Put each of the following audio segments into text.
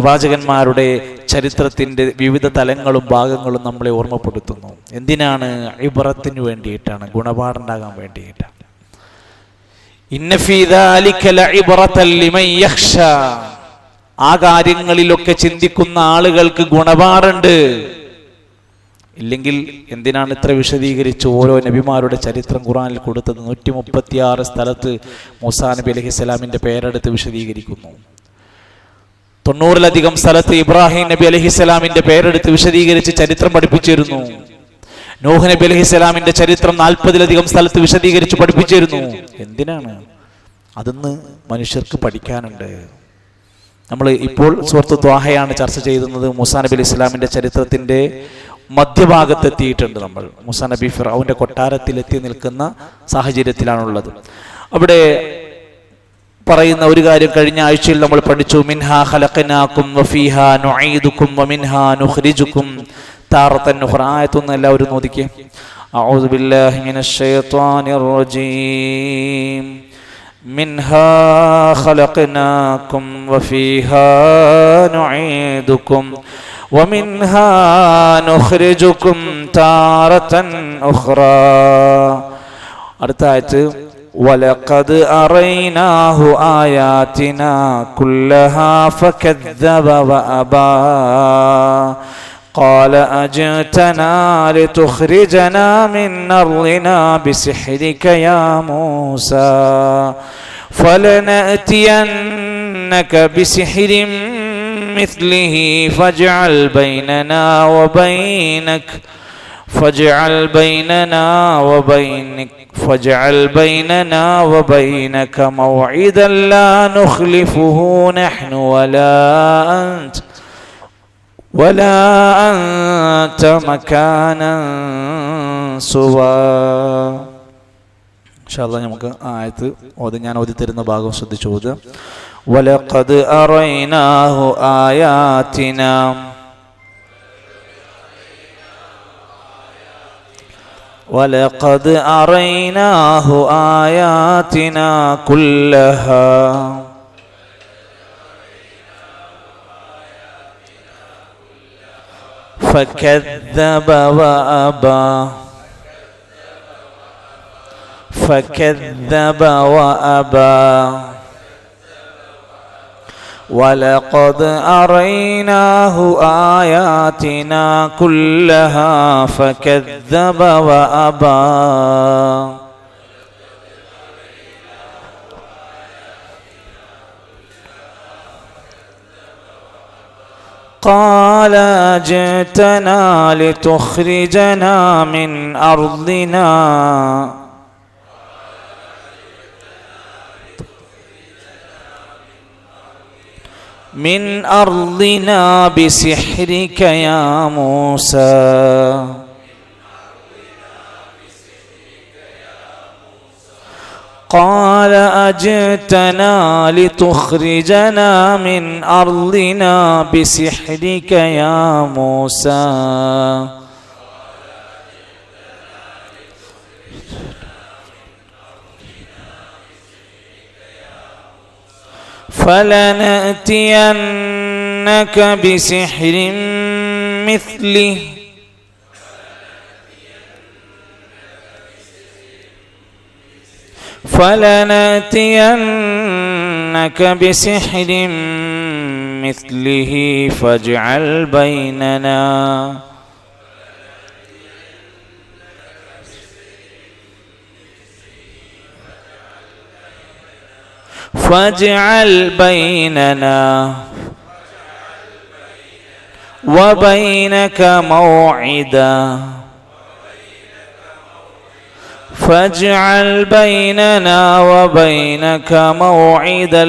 പ്രവാചകന്മാരുടെ ചരിത്രത്തിൻ്റെ വിവിധ തലങ്ങളും ഭാഗങ്ങളും നമ്മളെ ഓർമ്മപ്പെടുത്തുന്നു. എന്തിനാണ്? ഇബ്റത്തിന് വേണ്ടിയിട്ടാണ്, ഗുണപാഠമുണ്ടാകാൻ വേണ്ടിയിട്ടാണ്. ഇന്ന ഫീ ദാലിക ലഇബ്റതൻ ലിമൻ യഖ്ശാ. ആ കാര്യങ്ങളിലൊക്കെ ചിന്തിക്കുന്ന ആളുകൾക്ക് ഗുണപാഠമുണ്ട്. ഇല്ലെങ്കിൽ എന്തിനാണ് ഇത്ര വിശദീകരിച്ച് ഓരോ നബിമാരുടെ ചരിത്രം ഖുർആനിൽ കൊടുത്തത്? 136 സ്ഥലത്ത് മൂസാ നബി അലൈഹിസ്സലാമിൻ്റെ പേരെടുത്ത് വിശദീകരിക്കുന്നു. 90-ലധികം സ്ഥലത്ത് ഇബ്രാഹിം നബി അലൈഹിസ്സലാമിൻ്റെ പേരെടുത്ത് വിശദീകരിച്ച് ചരിത്രം പഠിപ്പിച്ചിരുന്നു. നൂഹ് നബി അലൈഹിസ്സലാമിൻ്റെ ചരിത്രം 40-ലധികം സ്ഥലത്ത് വിശദീകരിച്ച് പഠിപ്പിച്ചിരുന്നു. എന്തിനാണ്? അതൊന്ന് മനുഷ്യർക്ക് പഠിക്കാനുണ്ട്. നമ്മൾ ഇപ്പോൾ സൂറത്ത് ത്വാഹയാണ് ചർച്ച ചെയ്യുന്നത്. മൂസാ നബി അലൈഹി സ്വലാമിൻ്റെ ചരിത്രത്തിൻ്റെ മധ്യഭാഗത്തെത്തിയിട്ടുണ്ട് നമ്മൾ. മൂസാ നബി ഫിർഔന്റെ കൊട്ടാരത്തിലെത്തി നിൽക്കുന്ന സാഹചര്യത്തിലാണുള്ളത്. അവിടെ പറയുന്ന ഒരു കാര്യം കഴിഞ്ഞ ആഴ്ചയിൽ നമ്മൾ പഠിച്ചു. മിൻഹാ ഖലഖനാകും വഫീഹാ നുഈദുകും വമിൻഹാ നുഖ്രിജുകും താറത്തൻ ഉഖ്റ. ആയത്തൊന്ന് എല്ലാവരും നോദിക്കേ. അഊദു ബില്ലാഹി മിനശ് ശൈത്വാനിർ റജീം. മിൻഹാ ഖലഖനാകും വഫീഹാ നുഈദുകും വമിൻഹാ നുഖ്രിജുകും താറത്തൻ ഉഖ്റ. അടുത്ത ആയത്ത് വലഖദ് അറൈനാഹു ആയാതിനാ കുല്ലഹാ ഫകദ്ദബ വഅബാ قال أجئتنا لتخرجنا من أرضنا بسحرك يا موسى فلنأتينك بسحر مثله فاجعل بيننا وبينك موعدا لا نخلفه نحن ولا أنت مكانا سوى. ഇൻഷാല്ലാ നമുക്ക് ആയത്ത് ഞാൻ ഓതി തരുന്ന ഭാഗം ശ്രദ്ധിച്ചു ഓതുക. വലഖദ് അറൈനാഹു ആയാതിനാ വലഖദ് അറൈനാഹു ആയാതിനാ കുല്ലഹാ فكذب وأبى ولقد أريناه آياتنا كلها فكذب وأبى قال أجئتنا لتخرجنا من أرضنا بسحرك يا موسى قال أجئتنا لتخرجنا من أرضنا بسحرك يا موسى فلنأتينك بسحر مثله فاجعل بيننا وبينك موعدا فاجعل بيننا وبينك موعدا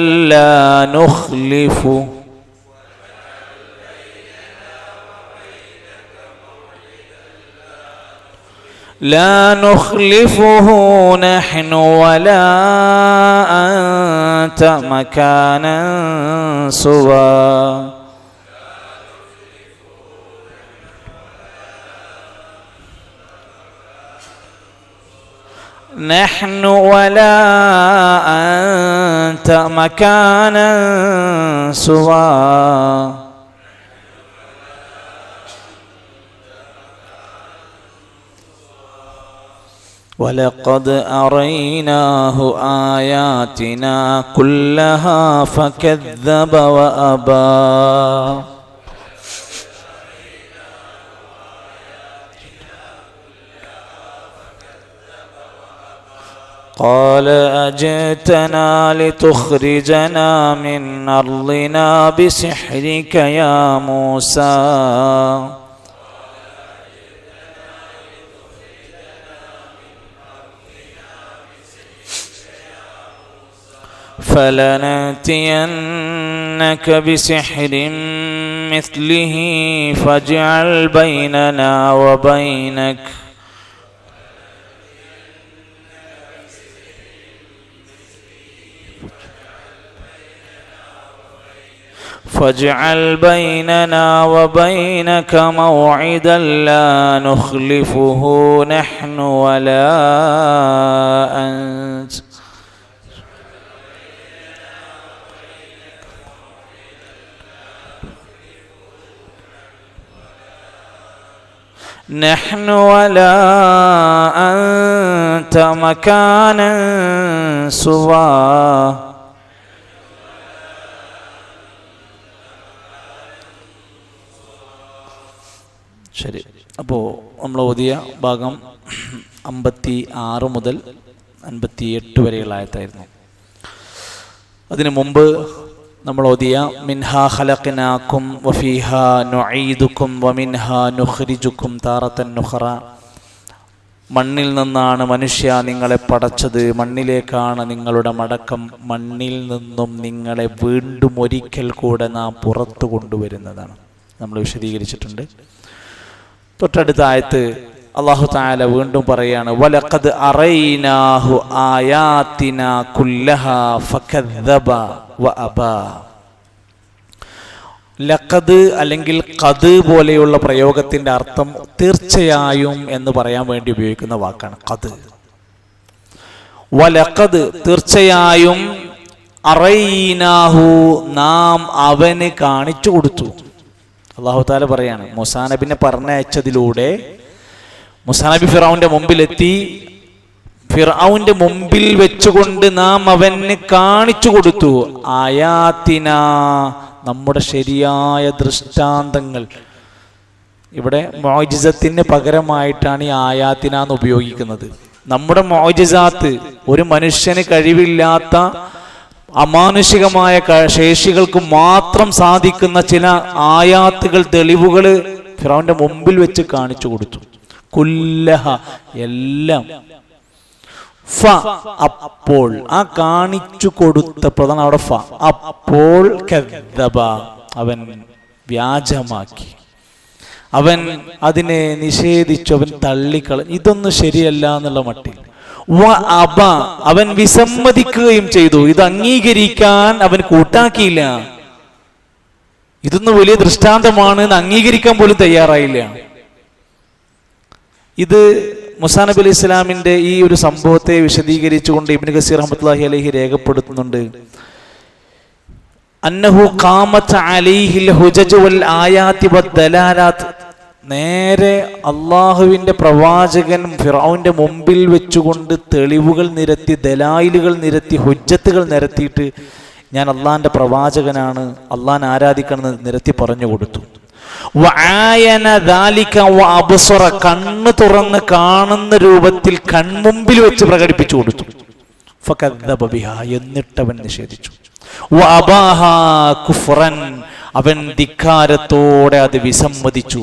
لا نخلفه نحن ولا أنت مكانا سوى نحن ولا أنت مكانا سوى ولقد أريناه آياتنا كلها فكذب وأبى قال أجئتنا لتخرجنا من أرضنا بسحرك يا موسى فلنأتينك بسحر مثله فاجعل بيننا وبينك موعدا لا نخلفه نحن ولا أنت مكانا سوى ശരി. അപ്പോൾ നമ്മൾ ഓതിയ ഭാഗം 56 മുതൽ 58 വരെയുള്ള ആയത്തായിരുന്നു. അതിനു മുമ്പ് നമ്മൾ ഓതിയ മിൻഹാ ഖലഖനാകും വഫീഹാ നുഈദുകും വമിൻഹാ നുഖ്രിജുകും താറത്തൻ നുഖറ, മണ്ണിൽ നിന്നാണ് മനുഷ്യ നിങ്ങളെ പടച്ചത്, മണ്ണിലേക്കാണ് നിങ്ങളുടെ മടക്കം, മണ്ണിൽ നിന്നും നിങ്ങളെ വീണ്ടും ഒരിക്കൽ കൂടെ നാം പുറത്തു കൊണ്ടുവരുന്നതാണ്. നമ്മൾ വിശദീകരിച്ചിട്ടുണ്ട്. തൊട്ടടുത്ത ആയത്ത് അല്ലാഹു തആല വീണ്ടും പറയാണ്, വലഖദ് അറൈനാഹു ആയാതിനാ കുല്ലഹാ ഫകദ്ദബ വഅബാ. ലഖദ് അല്ലെങ്കിൽ ഖദ് പോലെയുള്ള പ്രയോഗത്തിന്റെ അർത്ഥം തീർച്ചയായും എന്ന് പറയാൻ വേണ്ടി ഉപയോഗിക്കുന്ന വാക്കാണ് ഖദ്. വലഖദ് തീർച്ചയായും, അറൈനാഹു നാം അവന് കാണിച്ചു കൊടുത്തു. അല്ലാഹു തആല പറയാണ്, മൂസാ നബിനെ പറഞ്ഞയച്ചതിലൂടെ മൂസാ നബി ഫിർഔന്റെ മുമ്പിലെത്തി, ഫിർഔന്റെ മുമ്പിൽ വെച്ചുകൊണ്ട് നാം അവന് കാണിച്ചു കൊടുത്തു. ആയാത്തിന, നമ്മുടെ ശരിയായ ദൃഷ്ടാന്തങ്ങൾ. ഇവിടെ മുഅ്ജിസത്തിന് പകരമായിട്ടാണ് ഈ ആയാത്തിന എന്ന് ഉപയോഗിക്കുന്നത്. നമ്മുടെ മുഅ്ജിസാത്ത്, ഒരു മനുഷ്യന് കഴിവില്ലാത്ത അമാനുഷികമായ ശേഷികൾക്ക് മാത്രം സാധിക്കുന്ന ചില ആയാത്തുകൾ, തെളിവുകൾ ഫിർഔന്റെ മുമ്പിൽ വെച്ച് കാണിച്ചു കൊടുത്തു. കുല്ലഹ, എല്ലാം. ഫ, അപ്പോൾ, ആ കാണിച്ചു കൊടുത്തപ്പോഴാണ് അവിടെ ഫ. അപ്പോൾ കദ്ദബ, അവൻ വ്യാജമാക്കി, അവൻ അതിനെ നിഷേധിച്ചു, അവൻ തള്ളിക്കളഞ്ഞു. ഇതൊന്നും ശരിയല്ല എന്നുള്ള മട്ടിൽ. വ അബ, അവൻ വിസമ്മതിക്കുകയും ചെയ്തു. ഇത് അംഗീകരിക്കാൻ അവൻ കൂട്ടാക്കിയില്ല. ഇതൊന്നും വലിയ ദൃഷ്ടാന്തമാണ് എന്ന് അംഗീകരിക്കാൻ പോലും തയ്യാറായില്ല. ഇത് മൂസാ നബി അലൈഹി ഇസ്ലാമിന്റെ ഈ ഒരു സംഭവത്തെ വിശദീകരിച്ചുകൊണ്ട് ഇബ്നു കസീർ റഹ്മത്തുള്ളാഹി അലൈഹി രേഖപ്പെടുത്തുന്നുണ്ട്. അന്നഹു ഖാമത്ത് അലൈഹിൽ ഹുജജ് വൽ ആയാതി വദ്ദലാലാത്ത്. നേരെ അള്ളാഹുവിന്റെ പ്രവാചകൻ ഫിർഔന്റെ മുമ്പിൽ വെച്ചുകൊണ്ട് തെളിവുകൾ നിരത്തി, ദലായിലുകൾ നിരത്തി, ഹുജ്ജത്തുകൾ നിരത്തിയിട്ട് ഞാൻ അള്ളാഹിന്റെ പ്രവാചകനാണ്, അള്ളാഹിനെ ആരാധിക്കണമെന്ന് നിരത്തി പറഞ്ഞു കൊടുത്തു. കണ്ണ് തുറന്ന് കാണുന്ന രൂപത്തിൽ കൺമുമ്പിൽ വെച്ച് പ്രകടിപ്പിച്ചു കൊടുത്തു. എന്നിട്ടവൻ നിഷേധിച്ചു. അവൻ ധിക്കാരത്തോടെ അത് വിസമ്മതിച്ചു,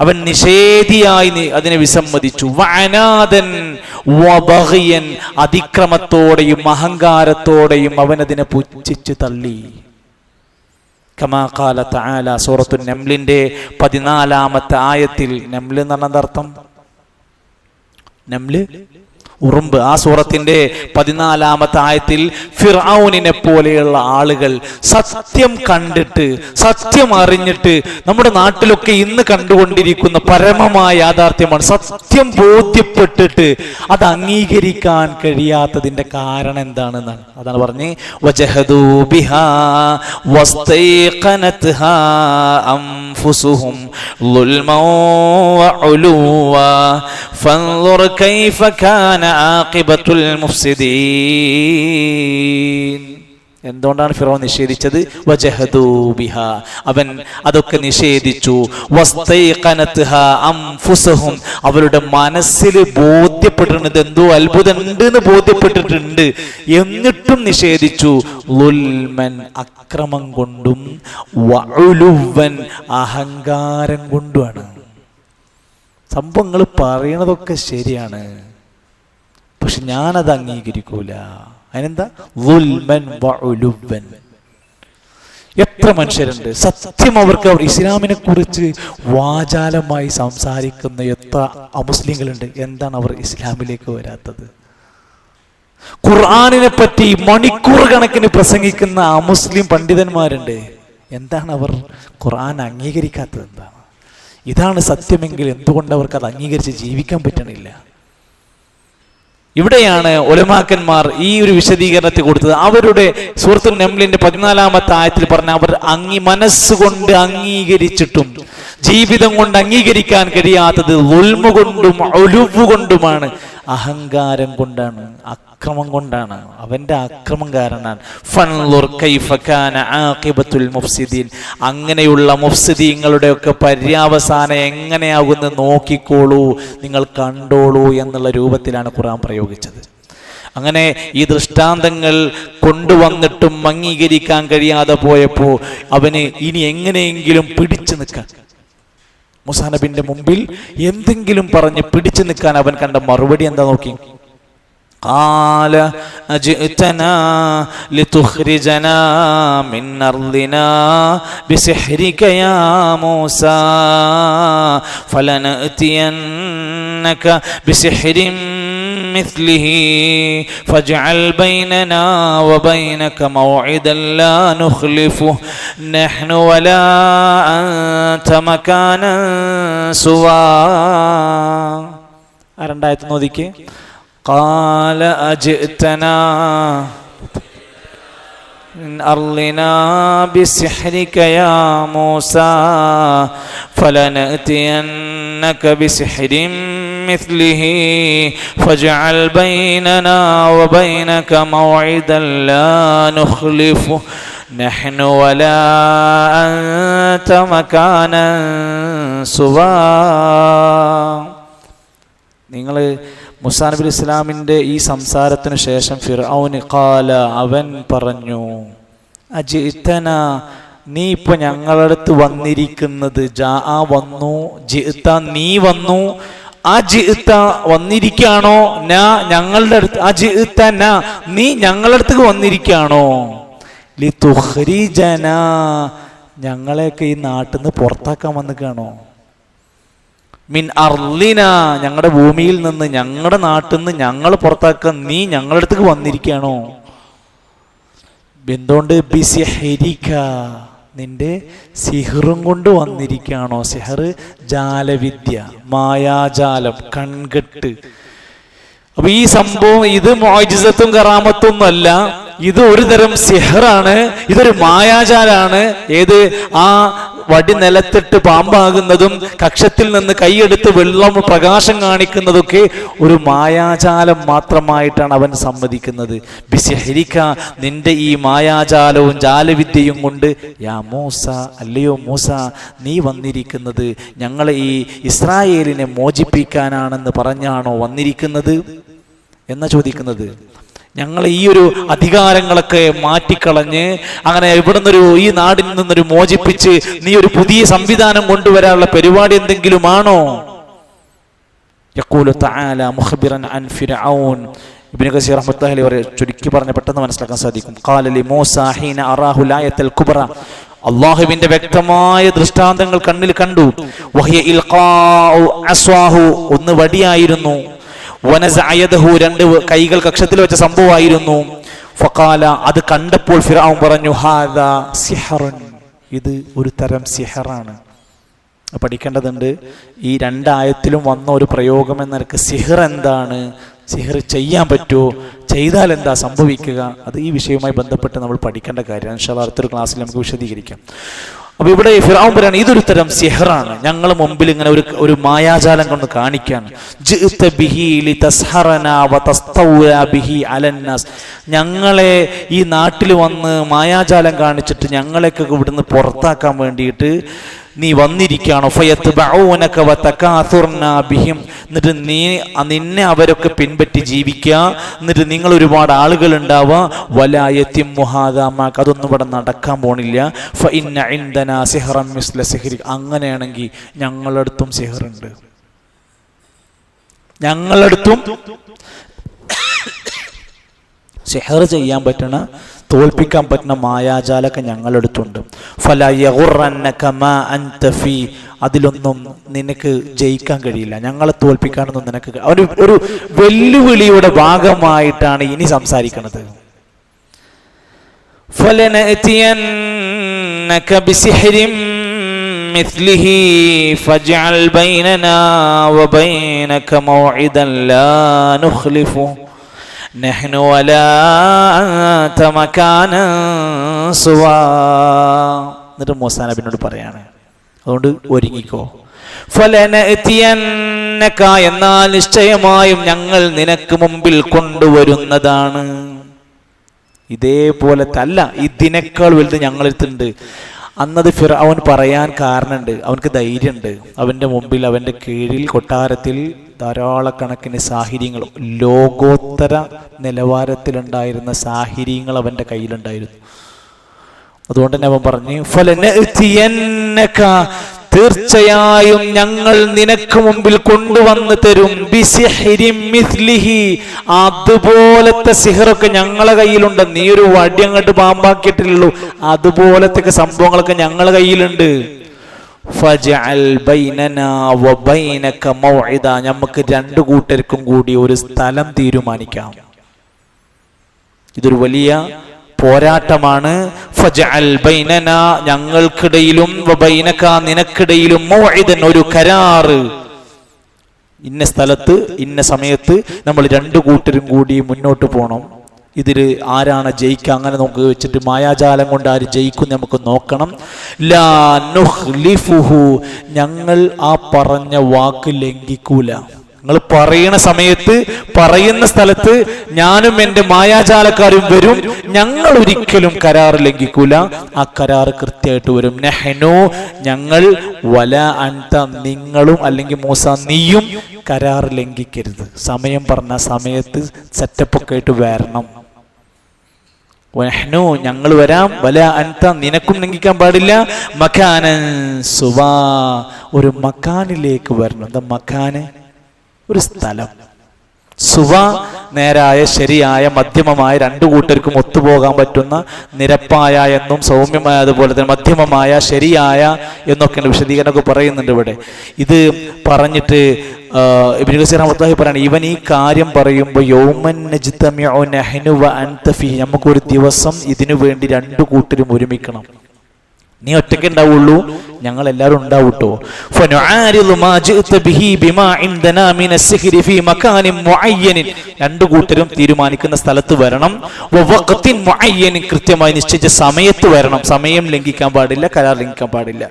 അവൻ നിഷേധിയായി അതിനെ വിസമ്മതിച്ചു. വഅനാദൻ വബഗിയൻ, അതിക്രമത്തോടെയും അഹങ്കാരത്തോടെയും അവൻ അതിനെ പുച്ഛിച്ചു തള്ളി. കമാ ഖാല തആല, സൂറത്തുൻ നംലിന്റെ 14-ാമത്തെ ആയത്തിൽ. നംല് എന്ന് പറഞ്ഞ അർത്ഥം നംല്, ഉറുമ്പ്. ആ സൂറത്തിന്റെ 14-ാമത്തെ ആയത്തിൽ ഫിർഔനിനെ പോലെയുള്ള ആളുകൾ സത്യം കണ്ടിട്ട്, സത്യം അറിഞ്ഞിട്ട്, നമ്മുടെ നാട്ടിലൊക്കെ ഇന്ന് കണ്ടുകൊണ്ടിരിക്കുന്ന പരമമായ യാഥാർത്ഥ്യമാണ്, സത്യം ബോധ്യപ്പെട്ടിട്ട് അത് അംഗീകരിക്കാൻ കഴിയാത്തതിന്റെ കാരണം എന്താണെന്നാണ്. അതാണ് പറഞ്ഞ് വജഹദൂ ബിഹാ വസ്തൈഖനത്ഹാ അൻഫുസുഹും أنفسهم ظلما وعلوا فانظر كيف كان عاقبة المفسدين. എന്തുകൊണ്ടാണ് ഫിറഔൻ നിഷേധിച്ചത്? വജഹദൂ ബിഹാ, അവൻ അതൊക്കെ നിഷേധിച്ചു. വസ്തൈഖനത്ഹാ അൻഫുസുഹും, അവരുടെ മനസ്സിൽ ബോധ്യപ്പെട്ടിട്ടുണ്ട്, എന്തോ അത്ഭുതം ഉണ്ട് എന്ന് ബോധ്യപ്പെട്ടിട്ടുണ്ട്, എന്നിട്ടും നിഷേധിച്ചു. ളുൽമൻ, അക്രമം കൊണ്ടും, വഉലുവൻ, അഹങ്കാരം കൊണ്ടുമാണ്. സംഭവങ്ങൾ പറയണതൊക്കെ ശരിയാണ്, പക്ഷെ ഞാനത് അംഗീകരിക്കൂല. അതിനെന്താ? ളുൽമൻ വഉലുവൻ. എത്ര മനുഷ്യരുണ്ട് സത്യം അവർക്ക് അവർ ഇസ്ലാമിനെ കുറിച്ച് വാചാലമായി സംസാരിക്കുന്ന എത്ര അമുസ്ലിങ്ങളുണ്ട്. എന്താണ് അവർ ഇസ്ലാമിലേക്ക് വരാത്തത്? ഖുർആനിനെ പറ്റി മണിക്കൂർ കണക്കിന് പ്രസംഗിക്കുന്ന അമുസ്ലിം പണ്ഡിതന്മാരുണ്ട്. എന്താണ് അവർ ഖുർആൻ അംഗീകരിക്കാത്തത്? എന്താണ്? ഇതാണ് സത്യമെങ്കിൽ എന്തുകൊണ്ട് അവർക്ക് അത് അംഗീകരിച്ച് ജീവിക്കാൻ പറ്റണില്ല? ഇവിടെയാണ് ഉലമാക്കന്മാർ ഈ ഒരു വിശദീകരണത്തെ കൊടുത്തത്. അവരുടെ സൂറത്തുൽ നംലിന്റെ 14-ാമത്തെ ആയത്തിൽ പറഞ്ഞ അവർ മനസ്സുകൊണ്ട് അംഗീകരിച്ചിട്ടും ജീവിതം കൊണ്ട് അംഗീകരിക്കാൻ കഴിയാത്തത് ളുൽമ കൊണ്ടും ഉലുവ് കൊണ്ടുമാണ്, അഹങ്കാരം കൊണ്ടാണ്, അക്രമം കൊണ്ടാണ്. അവന്റെ അക്രമം കാരണമാണ്. ഫൻളുർ കൈഫ കാന ആഖിബത്തുൽ മുഫ്സിദീൻ, അങ്ങനെയുള്ള മുഫ്സിദീങ്ങളുടെ ഒക്കെ പര്യാവസാനം എങ്ങനെയാകുമെന്ന് നോക്കിക്കോളൂ, നിങ്ങൾ കണ്ടോളൂ എന്നുള്ള രൂപത്തിലാണ് ഖുർആൻ പ്രയോഗിച്ചത്. അങ്ങനെ ഈ ദൃഷ്ടാന്തങ്ങൾ കൊണ്ടുവന്നിട്ടും അംഗീകരിക്കാൻ കഴിയാതെ പോയപ്പോൾ അവന് ഇനി എങ്ങനെയെങ്കിലും പിടിച്ചു നിൽക്കാൻ, മൂസാ നബിന്റെ മുമ്പിൽ എന്തെങ്കിലും പറഞ്ഞ് പിടിച്ചു നിൽക്കാൻ അവൻ കണ്ട മറുപടി എന്താ നോക്കി? ഖാല അജിഅ്തനാ ലിതുഖ്രിജനാ മിൻ അർളിനാ ബിസിഹ്രിക യാ മൂസാ ഫലനഅതിയന്നക ബിസിഹ്രിൻ مثله فاجعل بيننا وبينك موعدا لا نخلفه نحن ولا أنت مكانا سوى. രണ്ടായത്ത് നോദിക്കേ. قال أجئتنا من أرضنا بسحرك يا موسى فلنأتينك بسحر مثله فاجعل بيننا وبينك موعدا لا نخلفه نحن ولا أنت مكانا سوى. നിങ്ങൾ മൂസാ നബി ഇസ്ലാമിൻ്റെ ഈ സംസാരത്തിനു ശേഷം ഫിർഔൻ ഖാല, അവൻ പറഞ്ഞു, അജിഅ്തന, നീ ഇപ്പൊ ഞങ്ങളടുത്ത് വന്നിരിക്കുന്നത്, ജാ വന്നു, ജിഅ്ത നീ വന്നു, അജിഅ്ത വന്നിരിക്കുകയാണോ, നാ ഞങ്ങളുടെ അടുത്ത്, അജിഅ്തന നീ ഞങ്ങളുടെ അടുത്തേക്ക് വന്നിരിക്കുകയാണോ, ലിതുഖ്രിജന ഞങ്ങളെയൊക്കെ ഈ നാട്ടിൽ നിന്ന് പുറത്താക്കാൻ വന്നിരിക്കുകയാണോ, മിൻ അർളിന ഞങ്ങളുടെ ഭൂമിയിൽ നിന്ന്, ഞങ്ങളുടെ നാട്ടിൽ നിന്ന് ഞങ്ങൾ പുറത്താക്കാൻ നീ ഞങ്ങളുടെ അടുത്തേക്ക് വന്നിരിക്കുകയാണോ? എന്തുകൊണ്ട്? ബിസിഹ്രിക നിന്റെ സിഹറും കൊണ്ട് വന്നിരിക്കുകയാണോ? സിഹർ ജാലവിദ്യ, മായാജാലം, കൺകെട്ട്. അപ്പൊ ഈ സംഭവം ഇത് മുഅ്ജിസത്തും കറാമത്തൊന്നും അല്ല, ഇത് ഒരു തരം സിഹറാണ്, ഇതൊരു മായാജാലാണ്. ഏത്? ആ വടി നിലത്തിട്ട് പാമ്പാകുന്നതും കക്ഷത്തിൽ നിന്ന് കൈയെടുത്ത് വെള്ളം പ്രകാശം കാണിക്കുന്നതൊക്കെ ഒരു മായാജാലം മാത്രമായിട്ടാണ് അവൻ സമ്മതിക്കുന്നത്. ബിസിഹ്രിക നിന്റെ ഈ മായാജാലവും ജാലവിദ്യയും കൊണ്ട്, യാ മൂസ അല്ലയോ മൂസ, നീ വന്നിരിക്കുന്നത് ഞങ്ങളെ ഈ ഇസ്രായേലിനെ മോചിപ്പിക്കാനാണെന്ന് പറഞ്ഞാണോ വന്നിരിക്കുന്നത് എന്നാ ചോദിക്കുന്നത്. ഞങ്ങൾ ഈ ഒരു അധികാരങ്ങളൊക്കെ മാറ്റിക്കളഞ്ഞ് അങ്ങനെ ഇവിടെ നിന്നൊരു, ഈ നാടിൽ നിന്നൊരു മോചിപ്പിച്ച് നീ ഒരു പുതിയ സംവിധാനം കൊണ്ടുവരാനുള്ള പരിപാടി എന്തെങ്കിലുമാണോ? യഖൂലു തആല മുഖ്ബിറൻ അൻ ഫിർഔൻ. ഇബ്നു കസീർ റഹ്മത്തുള്ളാഹി അലൈഹി ചുരുക്കി പറഞ്ഞ പെട്ടെന്ന് മനസ്സിലാക്കാൻ സാധിക്കും. ഖാല ലി മൂസ ഹീന അറാഹു ലായത്തുൽ കുബ്ര, അല്ലാഹുവിന്റെ വ്യക്തമായ ദൃഷ്ടാന്തങ്ങൾ കണ്ണിൽ കണ്ടു. വഹിയ ഇൽഖാഉ അസ്വാഹു, ഒന്ന് വടിയായിരുന്നു. വനസഅയദഹു, രണ്ട് കൈകൾ കക്ഷത്തിൽ വെച്ച സംഭവമായിരുന്നു. ഫഖാല, അത് കണ്ടപ്പോൾ ഫിർഔൻ പറഞ്ഞു, ഹാദാ സിഹറുൻ, ഇത് ഒരു തരം സിഹറാണ്. പഠിക്കേണ്ടതുണ്ട്. ഈ രണ്ടായത്തിലും വന്ന ഒരു പ്രയോഗം എന്ന നിലക്ക് സിഹർ എന്താണ്, സിഹർ ചെയ്യാൻ പറ്റുമോ, ചെയ്താൽ എന്താ സംഭവിക്കുക, അത് ഈ വിഷയവുമായി ബന്ധപ്പെട്ട് നമ്മൾ പഠിക്കേണ്ട കാര്യമാണ്. ഇൻഷാ അല്ലാഹ് അടുത്തൊരു ക്ലാസ്സിൽ നമുക്ക് വിശദീകരിക്കാം. അപ്പൊ ഇവിടെ ഫിർഔൻ പറയാണ് ഇതൊരു തരം സിഹറാണ്, ഞങ്ങളെ മുമ്പിൽ ഇങ്ങനെ ഒരു മായാജാലം കൊണ്ട് കാണിക്കാണ്. ഞങ്ങളെ ഈ നാട്ടിൽ വന്ന് മായാജാലം കാണിച്ചിട്ട് ഞങ്ങളെയൊക്കെ ഇവിടുന്ന് പുറത്താക്കാൻ വേണ്ടിയിട്ട് നീ വന്നിരിക്കുകയാണോ? എന്നിട്ട് നിന്നെ അവരൊക്കെ പിൻപറ്റി ജീവിക്കുക, എന്നിട്ട് നിങ്ങൾ ഒരുപാട് ആളുകൾ ഉണ്ടാവുക. വലായത്തിം മുഹാദാമാക്ക് അതൊന്നും ഇവിടെ നടക്കാൻ പോണില്ല. അങ്ങനെയാണെങ്കിൽ ഞങ്ങളടുത്തും സിഹറുണ്ട്, ഞങ്ങളടുത്തും സിഹർ ചെയ്യാൻ പറ്റണ, തോൽപ്പിക്കാൻ പറ്റുന്ന മായാജാലൊക്കെ ഞങ്ങളെടുത്തുണ്ട്. അതിലൊന്നും നിനക്ക് ജയിക്കാൻ കഴിയില്ല, ഞങ്ങളെ തോൽപ്പിക്കാനൊന്നും നിനക്ക്. ഒരു വെല്ലുവിളിയുടെ ഭാഗമായിട്ടാണ് ഇനി സംസാരിക്കുന്നത്. നഹ്നു വലാ അൻത മകാന സുവാ. എന്നിട്ട് മൂസാ നബിയോട് പറയാണ്, അതുകൊണ്ട് ഒരുങ്ങിക്കോ. ഫലനഅതിയന്നക, എന്നാൽ നിശ്ചയമായും ഞങ്ങൾ നിനക്ക് മുമ്പിൽ കൊണ്ടുവരുന്നതാണ്. ഇതേപോലത്തെ അല്ല, ഇതിനേക്കാൾ വലുത് ഞങ്ങളെടുത്തുണ്ട്. അന്നത് ഫിർഔൻ പറയാൻ കാരണമുണ്ട്, അവനക്ക് ധൈര്യമുണ്ട്. അവൻ്റെ മുമ്പിൽ, അവൻ്റെ കീഴിൽ, കൊട്ടാരത്തിൽ ധാരാളക്കണക്കിന് സാഹിര്യങ്ങൾ, ലോകോത്തര നിലവാരത്തിലുണ്ടായിരുന്ന സാഹിര്യങ്ങൾ അവൻ്റെ കയ്യിലുണ്ടായിരുന്നു. അതുകൊണ്ട് തന്നെ അവൻ പറഞ്ഞു, ഫലനഅതിയന്നക, തീർച്ചയായും ഞങ്ങൾ നിനക്ക് മുമ്പിൽ കൊണ്ടുവന്ന് തരും. ബിസിഹ്രിൻ മിസ്ലിഹി, അതുപോലത്തെ സിഹറൊക്കെ ഞങ്ങളെ കയ്യിലുണ്ട്. നീ ഒരു വടി അങ്ങോട്ട് പാമ്പാക്കിയിട്ടില്ലല്ലോ, അതുപോലത്തെ സംഭവങ്ങളൊക്കെ ഞങ്ങളെ കയ്യിലുണ്ട്. ഫജഅൽ ബൈനനാ വബൈനക മൗഇദ, നമുക്ക് രണ്ടു കൂട്ടർക്കും കൂടി ഒരു സ്ഥലം തീരുമാനിക്കാം. ഇതൊരു വലിയ പോരാട്ടമാണ്. ഫജഅൽ ബൈനനാ, ഞങ്ങൾക്കിടയിലും, വബൈനക, നിനക്കിടയിലും, മൗഇദൻ, ഒരു കരാറ്. ഇന്ന സ്ഥലത്ത് ഇന്ന സമയത്ത് നമ്മൾ രണ്ടു കൂട്ടരും കൂടി മുന്നോട്ട് പോകണം. ഇതിൽ ആരാണ് ജയിക്കുക അങ്ങനെ നമുക്ക് വെച്ചിട്ട് മായാജാലം കൊണ്ട് ആര് ജയിക്കും നമുക്ക് നോക്കണം. ലാ നുഖ്ലിഫുഹു, ഞങ്ങൾ ആ പറഞ്ഞ വാക്ക് ലംഘിക്കൂല. നിങ്ങൾ പറയുന്ന സമയത്ത്, പറയുന്ന സ്ഥലത്ത് ഞാനും എൻ്റെ മായാജാലക്കാരും വരും. ഞങ്ങൾ ഒരിക്കലും കരാർ ലംഘിക്കൂല, ആ കരാർ കൃത്യമായിട്ട് വരും. നഹ്നു, ഞങ്ങൾ, വല അൻത, നിങ്ങളും, അല്ലെങ്കിൽ മൂസ നീയും കരാർ ലംഘിക്കരുത്. സമയം പറഞ്ഞ സമയത്ത് സെറ്റപ്പൊക്കെ ആയിട്ട് വരണം. വനഹ്നു, ഞങ്ങൾ വരാം. വല അൻത, നിനക്കും ലംഘിക്കാൻ പാടില്ല. മകാനൻ സുവാ, ഒരു മക്കാനിലേക്ക് വരണം. എന്താ മക്കാന്? ഒരു സ്ഥലം. സുവ, നേരായ, ശരിയായ, മധ്യമമായ, രണ്ടു കൂട്ടർക്കും ഒത്തുപോകാൻ പറ്റുന്ന, നിരപ്പായ എന്നും സൗമ്യമായ, അതുപോലെ തന്നെ മധ്യമമായ, ശരിയായ എന്നൊക്കെയാണ് വിശദീകരണമൊക്കെ പറയുന്നുണ്ട് ഇവിടെ. ഇത് പറഞ്ഞിട്ട് ഇബ്നു കസീർ റഹ്മത്തുള്ളാഹി പറയാണ്, ഇവൻ ഈ കാര്യം പറയുമ്പോൾ യൗമൻ നജ്തമിഉ നഹ്നു വ അൻത ഫീഹി, നമുക്കൊരു ദിവസം ഇതിനു വേണ്ടി രണ്ടു കൂട്ടരും ഒരുമിക്കണം. നീ ഒറ്റയ്ക്ക് ഉണ്ടാവുള്ളൂ, ഞങ്ങൾ എല്ലാവരും ഉണ്ടാവൂട്ടോ. രണ്ടു കൂട്ടരും തീരുമാനിക്കുന്ന സ്ഥലത്ത് വരണം. കൃത്യമായി നിശ്ചയിച്ച സമയത്ത് വരണം. സമയം ലംഘിക്കാൻ പാടില്ല, കരാർ ലംഘിക്കാൻ പാടില്ല.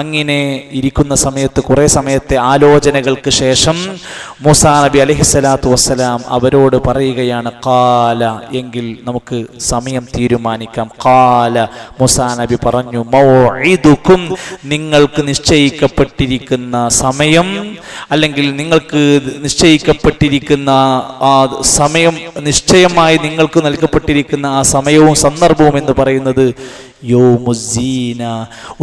അങ്ങനെ ഇരിക്കുന്ന സമയത്ത്, കുറെ സമയത്തെ ആലോചനകൾക്ക് ശേഷം മൂസാ നബി അലൈഹിസ്സലാത്തു വസ്സലാം അവരോട് പറയുകയാണ്, ഖാല, എങ്കിൽ നമുക്ക് സമയം തീരുമാനിക്കാം. ഖാല, മൂസാ നബി പറഞ്ഞു, മൗഇദുക്കും, നിങ്ങൾക്ക് നിശ്ചയിക്കപ്പെട്ടിരിക്കുന്ന സമയം, അല്ലെങ്കിൽ നിങ്ങൾക്ക് നിശ്ചയിക്കപ്പെട്ടിരിക്കുന്ന ആ സമയം, നിശ്ചയമായി നിങ്ങൾക്ക് നൽകപ്പെട്ടിരിക്കുന്ന ആ സമയവും സന്ദർഭവും എന്ന് പറയുന്നത് യൗമുസ്സീന,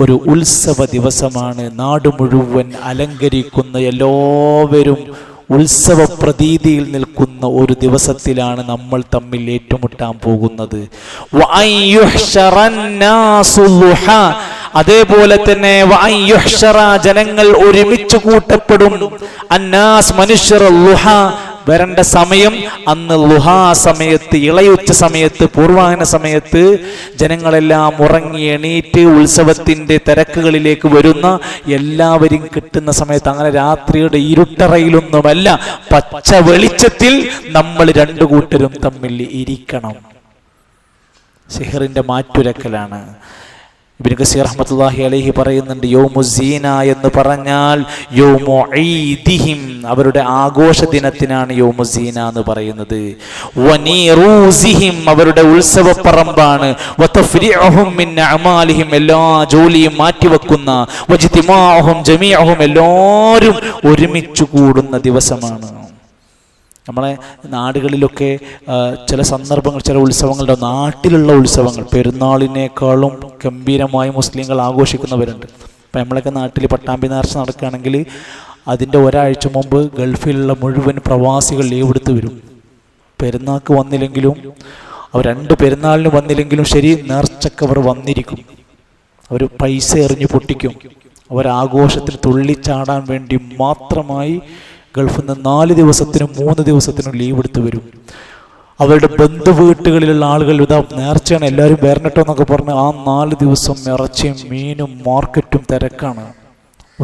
ഒരു ഉത്സവ ദിവസമാണ്. നാട് മുഴുവൻ അലങ്കരിക്കുന്ന, എല്ലാവരും ഉത്സവ പ്രതീതിയിൽ നിൽക്കുന്ന ഒരു ദിവസത്തിലാണ് നമ്മൾ തമ്മിൽ ഏറ്റുമുട്ടാൻ പോകുന്നത്. അതേപോലെ തന്നെ ജനങ്ങൾ ഒരുമിച്ച് കൂട്ടപ്പെടും. അന്നാസ്, മനുഷ്യർ, വരേണ്ട സമയം അന്ന് ലുഹാ സമയത്ത്, ഇളയുച്ച സമയത്ത്, പൂർവാഹന സമയത്ത് ജനങ്ങളെല്ലാം ഉറങ്ങി എണീറ്റ് ഉത്സവത്തിന്റെ തിരക്കുകളിലേക്ക് വരുന്ന, എല്ലാവരും കിട്ടുന്ന സമയത്ത്, അങ്ങനെ രാത്രിയുടെ ഇരുട്ടറയിലൊന്നുമല്ല, പച്ച വെളിച്ചത്തിൽ നമ്മൾ രണ്ടു കൂട്ടരും തമ്മിൽ ഇരിക്കണം. സിഹറിന്റെ മാറ്റുരക്കലാണ്. ഇബ്നു കസീർ റഹ്മത്തുള്ളാഹി അലൈഹി പറയുന്നുണ്ട്, യൗമുസ്സീന എന്ന് പറഞ്ഞാൽ യൗമു ഈദിഹിം, അവരുടെ ആഘോഷ ദിനത്തിനാണ് യൗമുസ്സീന എന്ന് പറയുന്നത്. വനീറൂസിഹിം, അവരുടെ ഉത്സവപ്പറമ്പാണ്. വതഫ്രീഉഹും മിൻ അഅമാലിഹിം, എല്ലാ ജോലിയും മാറ്റിവെക്കുന്ന. വജ്തിമാഉഹും ജമീഉഹും, എല്ലാവരും ഒരുമിച്ച് കൂടുന്ന ദിവസമാണ്. നമ്മളെ നാടുകളിലൊക്കെ ചില സന്ദർഭങ്ങൾ, ചില ഉത്സവങ്ങളുടെ, നാട്ടിലുള്ള ഉത്സവങ്ങൾ പെരുന്നാളിനേക്കാളും ഗംഭീരമായി മുസ്ലിങ്ങൾ ആഘോഷിക്കുന്നവരുണ്ട്. ഇപ്പം നമ്മളൊക്കെ നാട്ടിൽ പട്ടാമ്പി നേർച്ച നടക്കുകയാണെങ്കിൽ അതിൻ്റെ ഒരാഴ്ച മുമ്പ് ഗൾഫിലുള്ള മുഴുവൻ പ്രവാസികൾ ലീവ് എടുത്ത് വരും. പെരുന്നാൾക്ക് വന്നില്ലെങ്കിലും അവർ 2 പെരുന്നാളിന് വന്നില്ലെങ്കിലും ശരി, നേർച്ചക്കവർ വന്നിരിക്കും. അവർ പൈസ എറിഞ്ഞ് പൊട്ടിക്കും. അവരാഘോഷത്തിൽ തുള്ളിച്ചാടാൻ വേണ്ടി മാത്രമായി ഗൾഫിൽ നിന്ന് 4 ദിവസത്തിനും 3 ദിവസത്തിനും ലീവ് എടുത്ത് വരും. അവരുടെ ബന്ധു വീട്ടുകളിലുള്ള ആളുകൾ ഇതാ നേർച്ചയാണ്, എല്ലാവരും വരണട്ടോ എന്നൊക്കെ പറഞ്ഞ് ആ 4 ദിവസം ഇറച്ചിയും മീനും മാർക്കറ്റും തിരക്കാണ്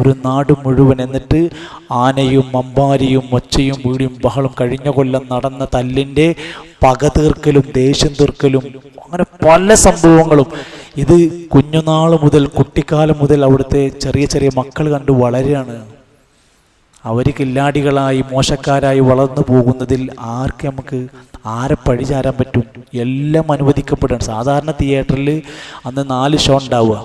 ഒരു നാട് മുഴുവൻ. എന്നിട്ട് ആനയും അമ്പാരിയും ഒച്ചയും വീടിയും ബഹളും, കഴിഞ്ഞ കൊല്ലം നടന്ന തല്ലിൻ്റെ പക തീർക്കലും ദേഷ്യം തീർക്കലും, അങ്ങനെ പല സംഭവങ്ങളും. ഇത് കുഞ്ഞുനാൾ മുതൽ, കുട്ടിക്കാലം മുതൽ അവിടുത്തെ ചെറിയ ചെറിയ മക്കൾ കണ്ട് വളരുകയാണ്. അവർ കില്ലാടികളായി മോശക്കാരായി വളർന്നു പോകുന്നതിൽ നമുക്ക് ആരെ പഴി ചാരാൻ പറ്റും? എല്ലാം അനുവദിക്കപ്പെടുകയാണ്. സാധാരണ തിയേറ്ററിൽ അന്ന് 4 ഷോ ഉണ്ടാവുക,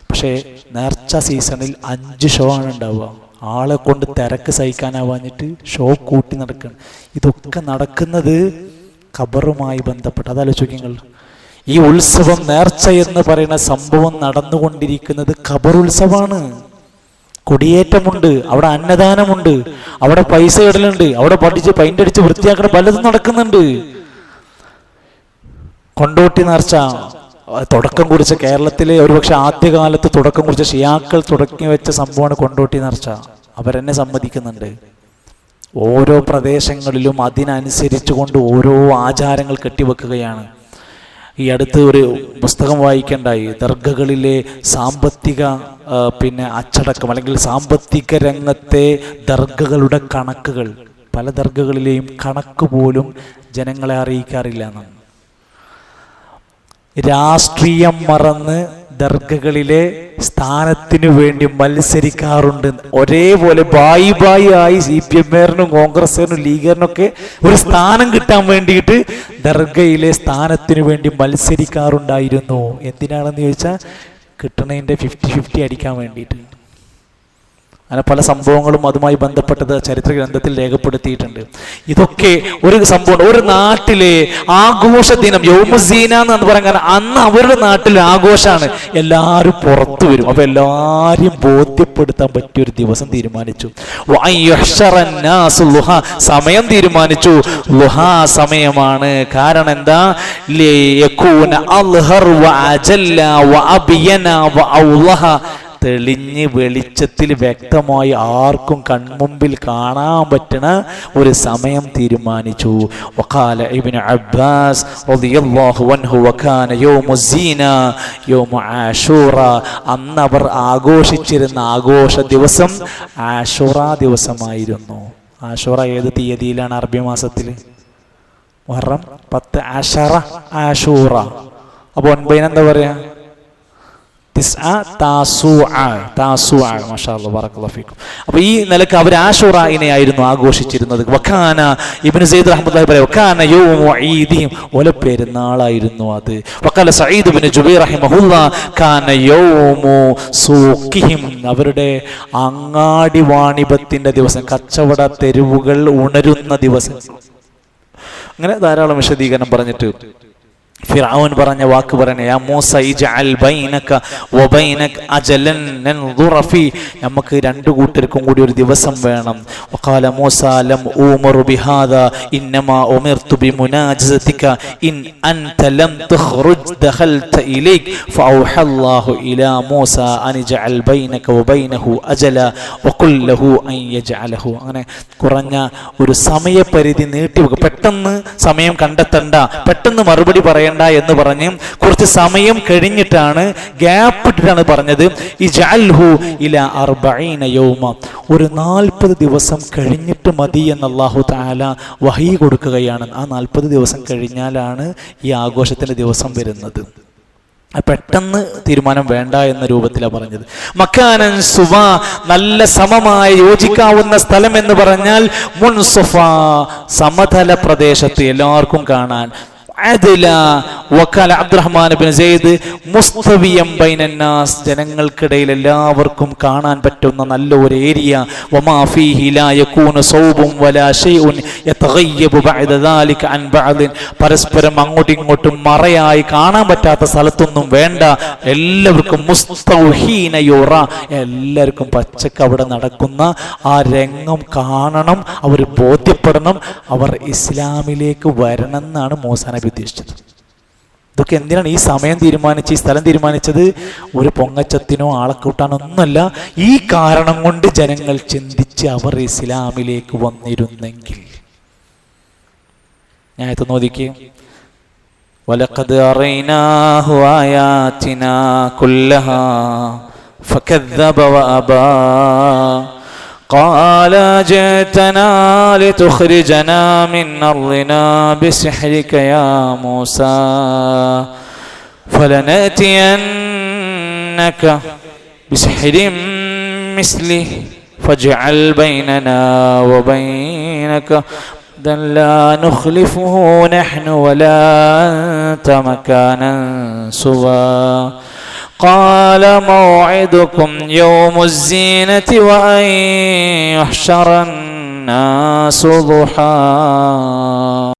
പക്ഷേ നേർച്ച സീസണിൽ 5 ഷോ ആണ് ഉണ്ടാവുക. ആളെ കൊണ്ട് തിരക്ക് സഹിക്കാനാവാഞ്ഞിട്ട് ഷോ കൂട്ടി നടക്കുകയാണ്. ഇതൊക്കെ നടക്കുന്നത് ഖബറുമായി ബന്ധപ്പെട്ട്. അതാലോചിക്കുക, ഈ ഉത്സവം, നേർച്ച എന്ന് പറയുന്ന സംഭവം നടന്നുകൊണ്ടിരിക്കുന്നത് ഖബറുത്സവമാണ്. കൊടിയേറ്റമുണ്ട്, അവിടെ അന്നദാനമുണ്ട്, അവിടെ പൈസ ഇടലുണ്ട്, അവിടെ പഠിച്ച് പൈൻ്റടിച്ച് വൃത്തിയാക്കണം, പലതും നടക്കുന്നുണ്ട്. കൊണ്ടോട്ടി നേർച്ച തുടക്കം കുറിച്ച, കേരളത്തിലെ ഒരുപക്ഷെ ആദ്യകാലത്ത് തുടക്കം കുറിച്ച ഷിയാക്കൾ തുടങ്ങി വെച്ച സംഭവമാണ് കൊണ്ടോട്ടി നേർച്ച. അവരെന്നെ സമ്മതിക്കുന്നുണ്ട്. ഓരോ പ്രദേശങ്ങളിലും അതിനനുസരിച്ച് കൊണ്ട് ഓരോ ആചാരങ്ങൾ കെട്ടിവെക്കുകയാണ്. ഈ അടുത്ത് ഒരു പുസ്തകം വായിക്കേണ്ടായി, ദർഗകളിലെ സാമ്പത്തിക അച്ചടക്കം, അല്ലെങ്കിൽ സാമ്പത്തിക രംഗത്തെ ദർഗകളുടെ കണക്കുകൾ. പല ദർഗകളിലെയും കണക്ക് പോലും ജനങ്ങളെ അറിയിക്കാറില്ല എന്നാണ്. രാഷ്ട്രീയം മറന്ന് ദർഗകളിലെ സ്ഥാനത്തിനു വേണ്ടി മത്സരിക്കാറുണ്ട്. ഒരേപോലെ ബായി ആയി CPM-കാരനും കോൺഗ്രസ്സുകാരനും ലീഗറിനൊക്കെ ഒരു സ്ഥാനം കിട്ടാൻ വേണ്ടിയിട്ട് ദർഗയിലെ സ്ഥാനത്തിനു വേണ്ടി മത്സരിക്കാറുണ്ടായിരുന്നു. എന്തിനാണെന്ന് ചോദിച്ചാൽ കിട്ടണതിൻ്റെ 50-50 അടിക്കാൻ വേണ്ടിയിട്ട്. അങ്ങനെ പല സംഭവങ്ങളും അതുമായി ബന്ധപ്പെട്ടത് ചരിത്ര ഗ്രന്ഥത്തിൽ രേഖപ്പെടുത്തിയിട്ടുണ്ട്. ഇതൊക്കെ ഒരു സംഭവം. ഒരു നാട്ടിലെ ആഘോഷ ദിനം യൗമുസ്സീന എന്ന് പറയാൻ കാരണം അന്ന് അവരുടെ നാട്ടിൽ ആഘോഷമാണ്. എല്ലാവരും പുറത്തു വരും. അപ്പൊ എല്ലാവരും ബോധ്യപ്പെടുത്താൻ പറ്റിയൊരു ദിവസം തീരുമാനിച്ചു. സമയം തീരുമാനിച്ചു. ളുഹാ സമയമാണ്. കാരണം എന്താ? തെളിഞ്ഞ് വെളിച്ചത്തിൽ വ്യക്തമായി ആർക്കും കൺമുമ്പിൽ കാണാൻ പറ്റുന്ന ഒരു സമയം തീരുമാനിച്ചു. വഖാല ഇബ്നു അബ്ബാസ് റളിയല്ലാഹു അൻഹു വകാന യൗമുസ്സീന യൗമു ആശൂറ. അന്ന് അവർ ആഘോഷിച്ചിരുന്ന ആഘോഷ ദിവസം ആശൂറ ദിവസമായിരുന്നു. ആശൂറ ഏത് തീയതിയിലാണ്? അറബി മാസത്തിൽ മുഹറം 10 ആശറ ആശൂറ. അപ്പോൾ 9 എന്താ പറയാ? അപ്പൊ ഈ നിലക്ക് അവർ ആശൂറയിനെ ആയിരുന്നു ആഘോഷിച്ചിരുന്നത്. വഖാന ഇബ്നു സയ്യിദ് റഹ്മത്തുള്ളാഹി പറയും വഖാന യൗമു ഈദിഹിം, ഓല പെരുന്നാളായിരുന്നു അത്. വഖാല സഈദ് ഇബ്നു ജുബൈർ റഹിമഹുല്ലാ കാന യൗമു സൂഖിഹിം, അവരുടെ അങ്ങാടി വാണിഭത്തിന്റെ ദിവസം, കച്ചവട തെരുവുകൾ ഉണരുന്ന ദിവസം. അങ്ങനെ ധാരാളം വിശദീകരണം പറഞ്ഞിട്ട് ഫിർഔൻ പറഞ്ഞ വാക്ക് പറയണേ, യാ മൂസ ഇജ്അൽ ബൈനക വബൈനക അജലൻ നൻദുറ ഫീ, നമുക്ക് 2 കൂട്ടർക്കും കൂടി ഒരു ദിവസം വേണം. വഖാല മൂസ ലം ഉമറു ബിഹാദാ ഇന്നമാ ഉമിർതു ബിമുനാജസതിക ഇൻ അൻത ലം തഖ്റുജ് ദഖൽത ഇലൈക് ഫഔഹല്ലാഹു ഇലാ മൂസ അൻ ഇജ്അൽ ബൈനക വബൈനഹു അജല വഖുൽ ലഹു അൻ യജ്അലഹു. അങ്ങനെ കുറഞ്ഞ ഒരു സമയപരിധി നീട്ടിവെക്കുക. പെട്ടെന്ന് സമയം കണ്ടെത്തണ്ട, പെട്ടെന്ന് മറുപടി പറയാൻ പറയണ്ട എന്ന് പറഞ്ഞ് കുറച്ച് സമയം കഴിഞ്ഞിട്ടാണ്, ഗ്യാപ്പ് ഇട്ടിട്ടാണ് പറഞ്ഞത് ഇജ്അൽഹു ഇലാ 40 യൗമ, ഒരു 40 ദിവസം കഴിഞ്ഞിട്ട് മതി എന്ന് അല്ലാഹു തആല വഹി കൊടുക്കുകയാണ്. ആ 40 ദിവസം കഴിഞ്ഞാലാണ് ഈ ആഘോഷത്തിന്റെ ദിവസം വരുന്നത്. പെട്ടെന്ന് തീരുമാനം വേണ്ട എന്ന രൂപത്തിലാണ് പറഞ്ഞത്. മക്കാനൻ സുവ, നല്ല സമമായി യോജിക്കാവുന്ന സ്ഥലം എന്ന് പറഞ്ഞാൽ മുൻസുഫ, സമതല പ്രദേശത്ത് എല്ലാവർക്കും കാണാൻ. അദ്ല വഖാല അബ്ദുറഹ്മാൻ ഇബ്നു സയ്യിദ് മുസ്തവിയം ബൈനന്നാസ്, ജനങ്ങൾക്കിടയിൽ എല്ലാവർക്കും കാണാൻ പറ്റുന്ന നല്ല ഒരു ഏരിയ. വമാ ഫീഹി ലാ യകൂന സൗബുൻ വലാ ശൈഉൻ യതഗയ്യബു ബഅദ ദാലിക അൻ ബഅദിൻ, പരസ്പരം അങ്ങോട്ടും ഇങ്ങോട്ടും മറയായി കാണാൻ പറ്റാത്ത സ്ഥലത്തൊന്നും വേണ്ട. എല്ലാവർക്കും മുസ്തൗഹീന യുറ, എല്ലാവർക്കും പച്ചക്ക് അവിടെ നടക്കുന്ന ആ രംഗം കാണണം, അവർ ബോധ്യപ്പെടണം, അവർ ഇസ്ലാമിലേക്ക് വരണം എന്നാണ് മൂസാ നബി ഉദ്ദേശിച്ചത്. ഇതൊക്കെ എന്തിനാണ് ഈ സമയം തീരുമാനിച്ച് ഈ സ്ഥലം തീരുമാനിച്ചത്? ഒരു പൊങ്ങച്ചത്തിനോ ആളെ കൂട്ടാനൊന്നുമല്ല. ഈ കാരണം കൊണ്ട് ജനങ്ങൾ ചിന്തിച്ച് അവർ ഇസ്ലാമിലേക്ക് വന്നിരുന്നെങ്കിൽ. ഞാൻ ഇത് നോദിക്ക്, വലഖദ് അറൈനാഹു ആയാതിനാ കുല്ലഹാ ഫകദ്ദബ വഅബാ قال جئتنا لتخرجنا من أرضنا بسحرك يا موسى فلنأتينك بسحر مثله فاجعل بيننا وبينك لا نخلفه نحن ولا أنت مكانا سوى قال موعدكم يوم الزينة وأن يحشر الناس ضحى